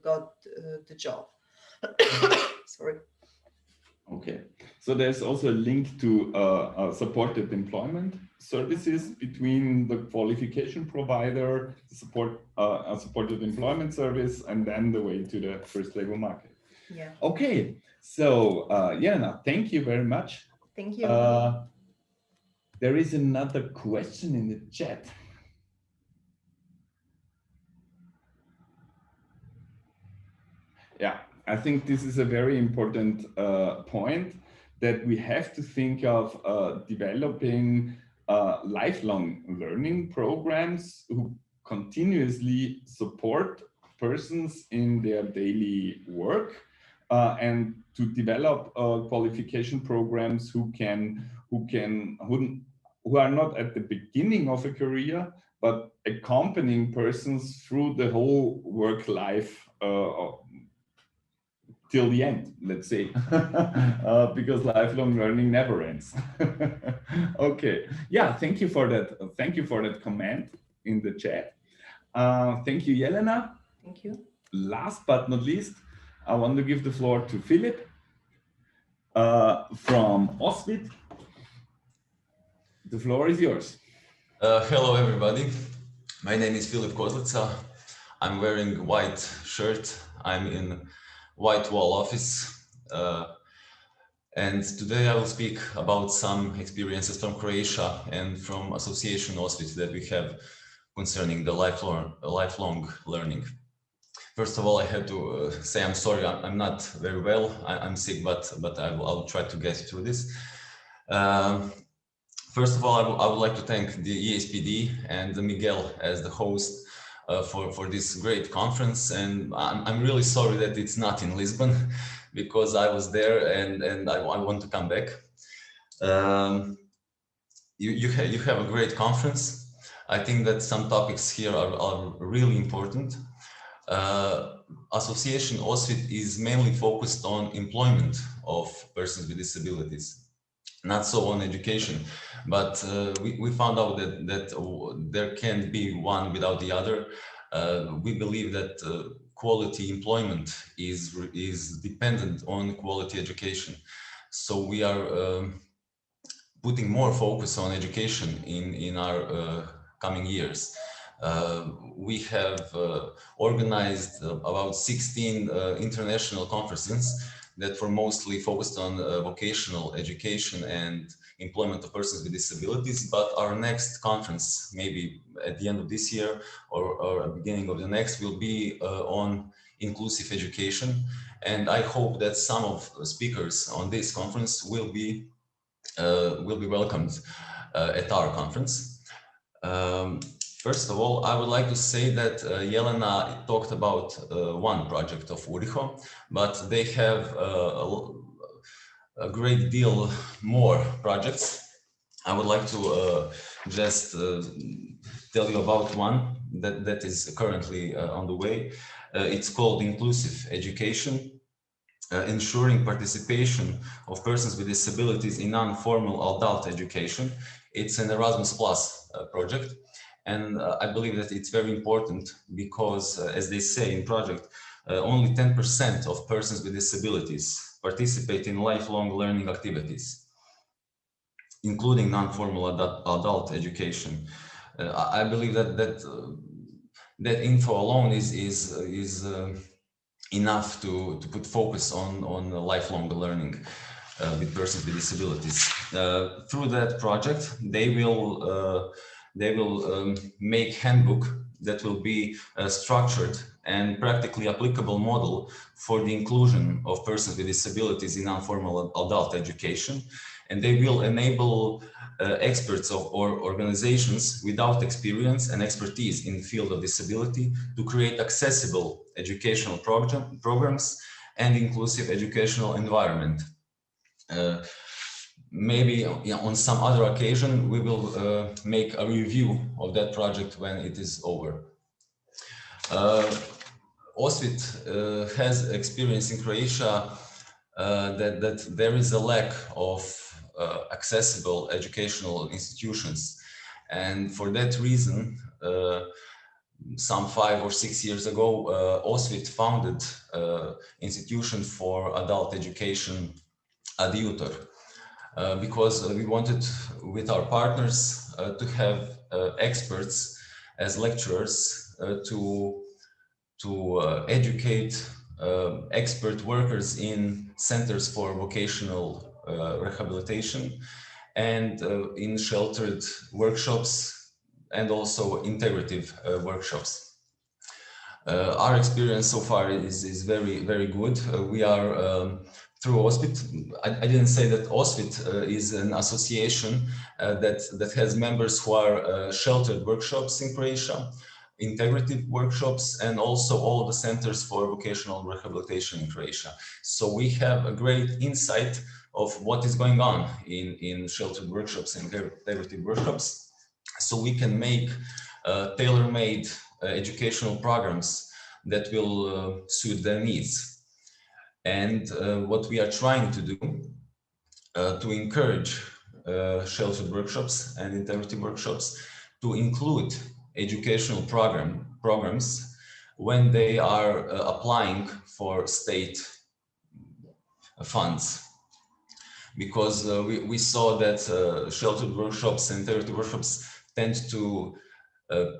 got the job. Sorry. Okay, so there's also a link to supported employment services between the qualification provider, a supported employment service, and then the way to the first labor market. Yeah. Okay, so Jelena, thank you very much. Thank you. There is another question in the chat. Yeah, I think this is a very important point, that we have to think of developing lifelong learning programs who continuously support persons in their daily work, and to develop qualification programs who are not at the beginning of a career, but accompanying persons through the whole work life till the end, let's say, because lifelong learning never ends. Okay, yeah, thank you for that. Thank you for that comment. in the chat. Thank you, Jelena. Thank you. Last but not least, I want to give the floor to Philip from OSVIT. The floor is yours. Hello, everybody. My name is Filip Kozlica. I'm wearing white shirt. I'm in white wall office. And today I will speak about some experiences from Croatia and from Association OSVIT that we have concerning the lifelong learning. First of all, I have to say I'm sorry, I'm not very well. I'm sick, but I'll try to get through this. First of all, I would like to thank the ESPD and Miguel as the host for this great conference. And I'm really sorry that it's not in Lisbon because I was there and I want to come back. You have a great conference. I think that some topics here are really important. Association OSVIT is mainly focused on employment of persons with disabilities, not so on education, but we found out that there can't be one without the other. We believe that quality employment is dependent on quality education. So we are putting more focus on education in our coming years. We have organized about 16 international conferences that were mostly focused on vocational education and employment of persons with disabilities. But our next conference, maybe at the end of this year or at the beginning of the next, will be on inclusive education. And I hope that some of the speakers on this conference will be welcomed at our conference. First of all, I would like to say that Jelena talked about one project of URIHO, but they have a great deal more projects. I would like to just tell you about one that is currently on the way. It's called Inclusive Education, ensuring participation of persons with disabilities in non-formal adult education. It's an Erasmus Plus project. And I believe that it's very important because, as they say in project, only 10% of persons with disabilities participate in lifelong learning activities, including non-formal adult education. I believe that info alone is enough to put focus on lifelong learning with persons with disabilities. Through that project, they will make handbook that will be a structured and practically applicable model for the inclusion of persons with disabilities in non-formal adult education. And they will enable experts or organizations without experience and expertise in the field of disability to create accessible educational programs and inclusive educational environment. Maybe on some other occasion, we will make a review of that project when it is over. OSVIT has experience in Croatia that there is a lack of accessible educational institutions. And for that reason, some 5 or 6 years ago, OSVIT founded institution for adult education at Utor. Because we wanted, with our partners, to have experts as lecturers to educate expert workers in centers for vocational rehabilitation and in sheltered workshops and also integrative workshops. Our experience so far is very, very good. We are through OSVIT. I didn't say that OSVIT is an association that has members who are sheltered workshops in Croatia, integrative workshops, and also all of the centers for vocational rehabilitation in Croatia. So we have a great insight of what is going on in sheltered workshops and integrative workshops. So we can make tailor-made educational programs that will suit their needs. And what we are trying to do to encourage sheltered workshops and integrative workshops to include educational programs when they are applying for state funds. Because we saw that sheltered workshops and therapy workshops tend to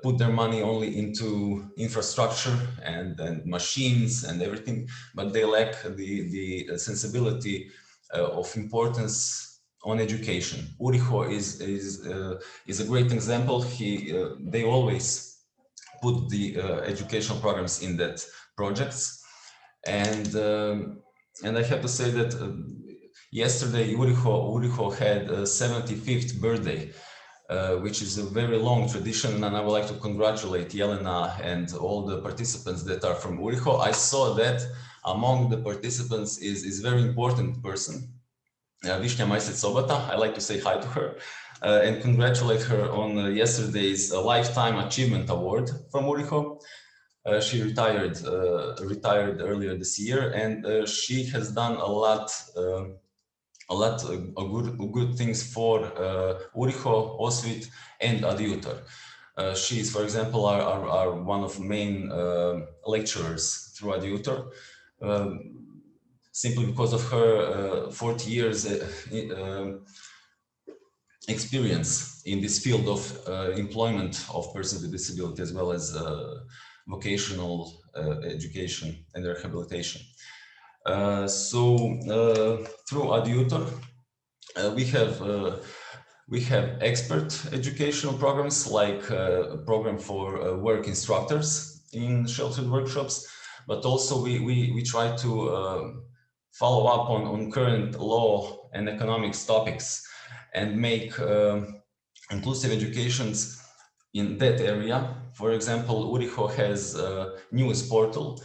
put their money only into infrastructure and machines and everything, but they lack the sensibility of importance on education. Uriho is a great example. They always put the educational programs in that projects, and I have to say that yesterday Uriho had 75th birthday, which is a very long tradition, and I would like to congratulate Jelena and all the participants that are from Uriho. I saw that among the participants is a very important person, Višnja Majsec-Sobota. I like to say hi to her and congratulate her on yesterday's Lifetime Achievement Award from Uriho. She retired earlier this year, and she has done a lot of good things for Uriho, Osvit, and Adjutor. She is, for example, our one of the main lecturers through Adjutor, simply because of her 40 years experience in this field of employment of persons with disability, as well as vocational education and rehabilitation. Through Adjutor, we have expert educational programs, like a program for work instructors in sheltered workshops, but also we try to follow up on current law and economics topics and make inclusive educations in that area. For example, Uriho has a newest portal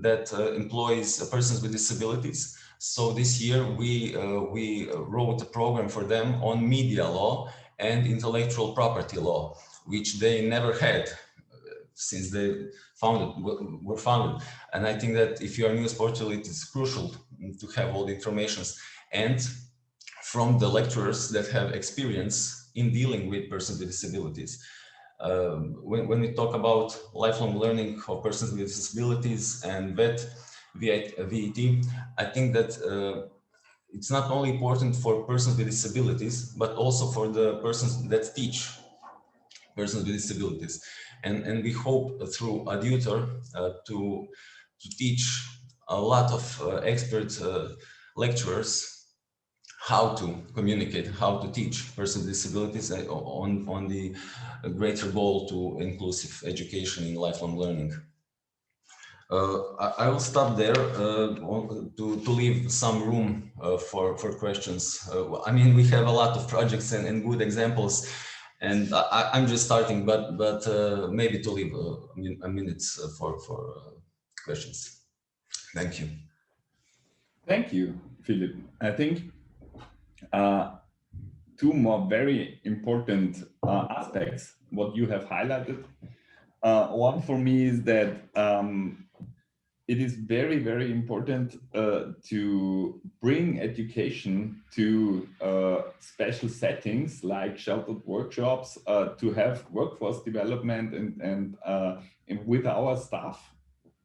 that employs persons with disabilities. So this year we wrote a program for them on media law and intellectual property law, which they never had since they were founded. And I think that if you are a news portal, it is crucial to have all the information, and from the lecturers that have experience in dealing with persons with disabilities. When we talk about lifelong learning of persons with disabilities and VET, I think that it's not only important for persons with disabilities, but also for the persons that teach persons with disabilities. And we hope through Adjutor to teach a lot of expert lecturers how to communicate, how to teach persons with disabilities on the greater goal to inclusive education in lifelong learning. I will stop there to leave some room for questions. I mean, we have a lot of projects and good examples, and I'm just starting, but maybe to leave a minute for questions. Thank you. Thank you, Philip. I think two more very important aspects what you have highlighted. One for me is that it is very, very important to bring education to special settings like sheltered workshops, to have workforce development and with our staff,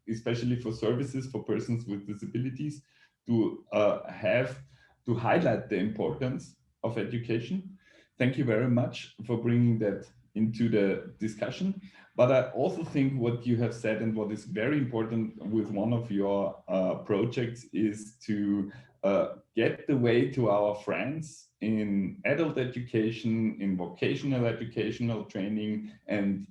especially for services for persons with disabilities, to highlight the importance of education. Thank you very much for bringing that into the discussion. But I also think what you have said and what is very important with one of your projects is to get the way to our friends in adult education, in vocational educational training, and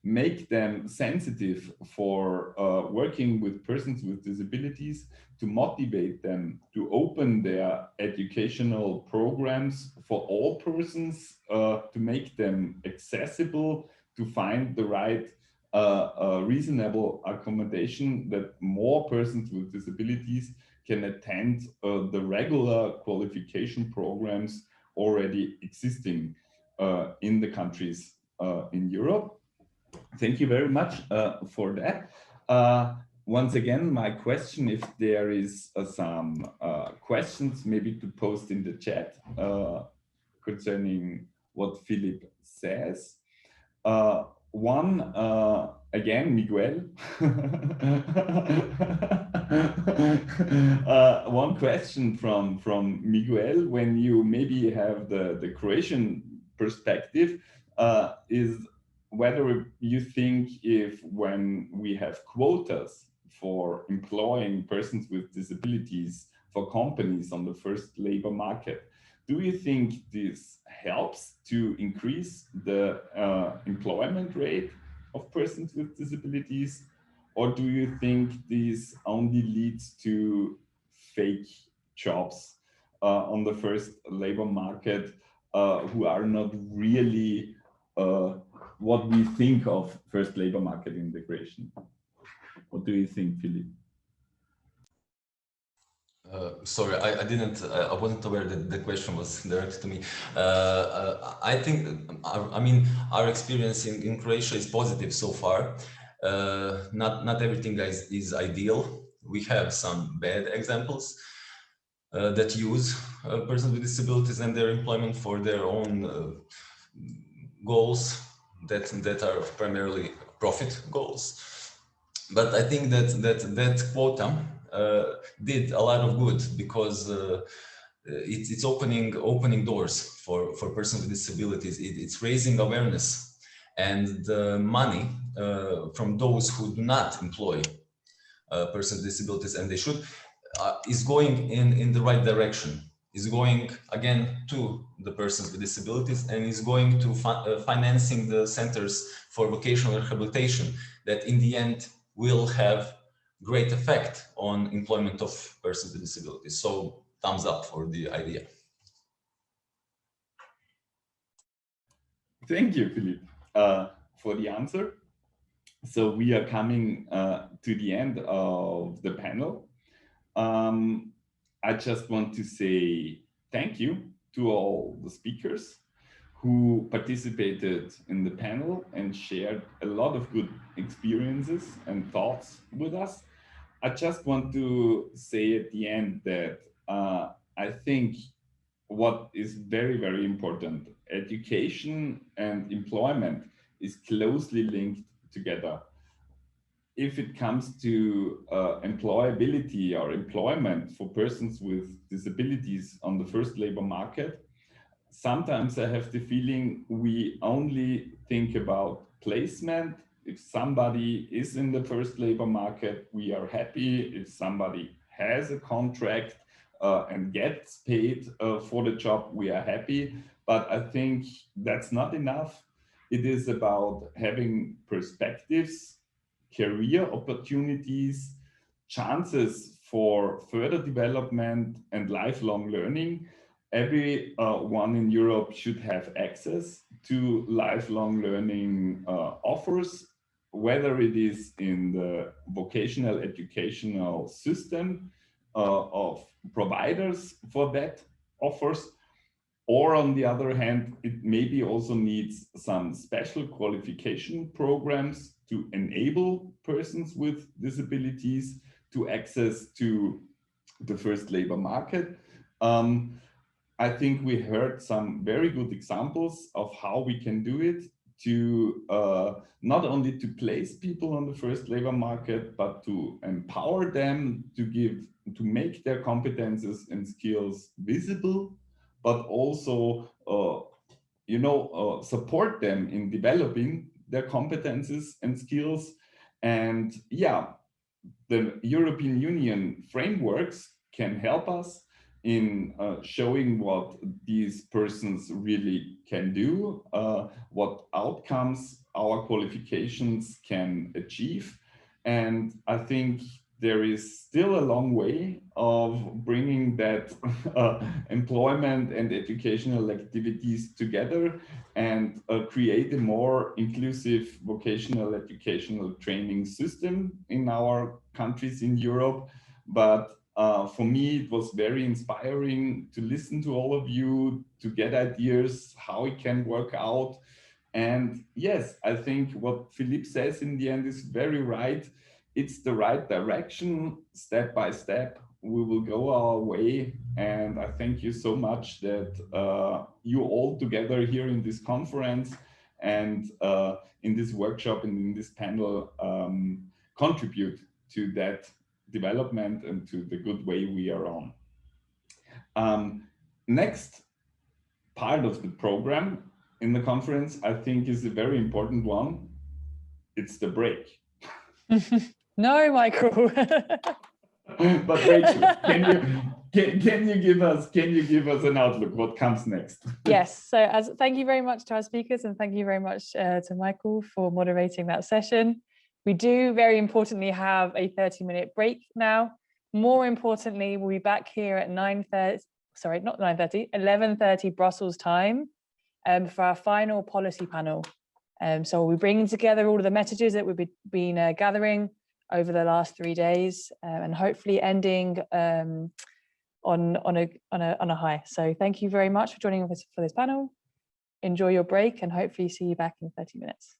make them sensitive for working with persons with disabilities, to motivate them to open their educational programs for all persons, to make them accessible, to find the right reasonable accommodation, that more persons with disabilities can attend the regular qualification programs already existing in the countries in Europe. Thank you very much for that. Once again, my question, if there is some questions maybe to post in the chat concerning what Philip says. one, again, Miguel. One question from Miguel, when you maybe have the Croatian perspective, is whether you think if when we have quotas for employing persons with disabilities for companies on the first labor market, do you think this helps to increase the employment rate of persons with disabilities? Or do you think this only leads to fake jobs on the first labor market who are not really what we think of first labor market integration? What do you think, Philip? Sorry, I wasn't aware that the question was directed to me. I think, I mean, our experience in Croatia is positive so far. Not everything is ideal. We have some bad examples that use persons with disabilities and their employment for their own goals that are primarily profit goals. But I think that quota did a lot of good, because it's opening doors for persons with disabilities. It's raising awareness, and the money from those who do not employ persons with disabilities, and they should, is going in the right direction. Is going again to the persons with disabilities, and is going to financing the centers for vocational rehabilitation, that in the end will have great effect on employment of persons with disabilities. So thumbs up for the idea. Thank you, Philippe, for the answer. So we are coming to the end of the panel. I just want to say thank you to all the speakers who participated in the panel and shared a lot of good experiences and thoughts with us. I just want to say at the end that I think what is very, very important, education and employment is closely linked together. If it comes to employability or employment for persons with disabilities on the first labor market, sometimes I have the feeling we only think about placement. If somebody is in the first labor market, we are happy. If somebody has a contract and gets paid for the job, we are happy. But I think that's not enough. It is about having perspectives, career opportunities, chances for further development and lifelong learning. Everyone in Europe should have access to lifelong learning offers, whether it is in the vocational educational system of providers for that offers, or on the other hand, it maybe also needs some special qualification programs to enable persons with disabilities to access to the first labor market. I think we heard some very good examples of how we can do it to not only to place people on the first labor market, but to empower them to make their competences and skills visible, but also support them in developing their competences and skills. And yeah, the European Union frameworks can help us in showing what these persons really can do, what outcomes our qualifications can achieve. And I think there is still a long way of bringing that employment and educational activities together and create a more inclusive vocational educational training system in our countries in Europe. But for me, it was very inspiring to listen to all of you, to get ideas how it can work out. And yes, I think what Philippe says in the end is very right. It's the right direction, step by step. We will go our way. And I thank you so much that you all together here in this conference and in this workshop and in this panel contribute to that development and to the good way we are on. Next part of the program in the conference, I think, is a very important one. It's the break. No, Michael. But Rachel, can you give us an outlook? What comes next? Yes. So thank you very much to our speakers, and thank you very much to Michael for moderating that session. We do very importantly have a 30-minute break now. More importantly, we'll be back here at 11:30 Brussels time for our final policy panel. So we'll be bringing together all of the messages that we've been gathering over the last 3 days, and hopefully ending on a high. So thank you very much for joining us for this panel. Enjoy your break, and hopefully see you back in 30 minutes.